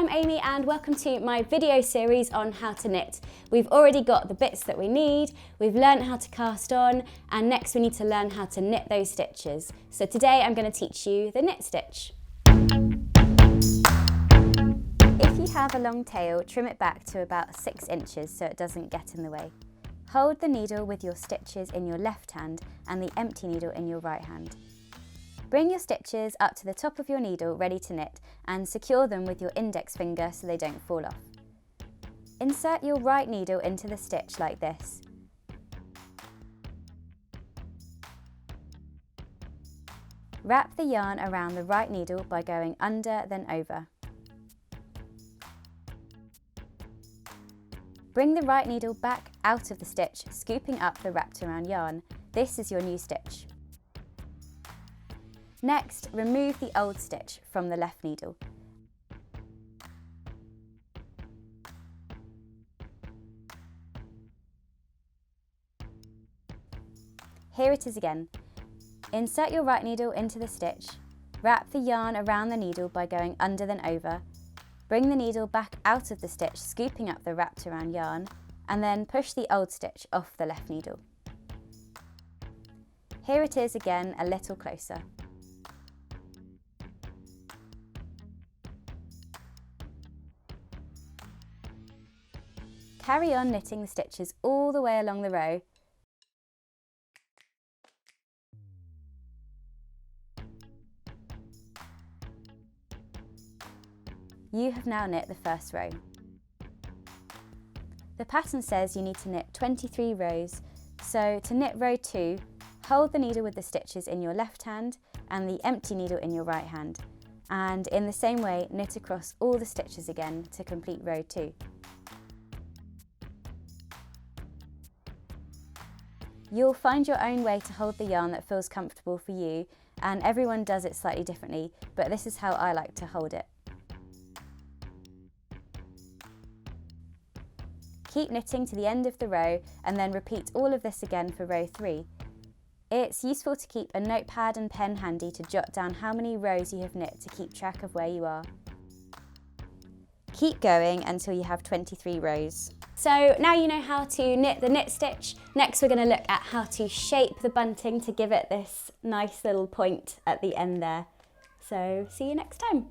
I'm Amy and welcome to my video series on how to knit. We've already got the bits that we need, we've learned how to cast on, and next we need to learn how to knit those stitches. So today I'm going to teach you the knit stitch. If you have a long tail, trim it back to about 6 inches so it doesn't get in the way. Hold the needle with your stitches in your left hand and the empty needle in your right hand. Bring your stitches up to the top of your needle ready to knit and secure them with your index finger so they don't fall off. Insert your right needle into the stitch like this. Wrap the yarn around the right needle by going under then over. Bring the right needle back out of the stitch, scooping up the wrapped around yarn. This is your new stitch. Next, remove the old stitch from the left needle. Here it is again. Insert your right needle into the stitch, wrap the yarn around the needle by going under then over, bring the needle back out of the stitch, scooping up the wrapped around yarn, and then push the old stitch off the left needle. Here it is again, a little closer. Carry on knitting the stitches all the way along the row. You have now knit the first row. The pattern says you need to knit 23 rows, so to knit row 2, hold the needle with the stitches in your left hand and the empty needle in your right hand, and in the same way knit across all the stitches again to complete row 2. You'll find your own way to hold the yarn that feels comfortable for you, and everyone does it slightly differently, but this is how I like to hold it. Keep knitting to the end of the row and then repeat all of this again for row 3. It's useful to keep a notepad and pen handy to jot down how many rows you have knit to keep track of where you are. Keep going until you have 23 rows. So now you know how to knit the knit stitch. Next we're going to look at how to shape the bunting to give it this nice little point at the end there. So see you next time.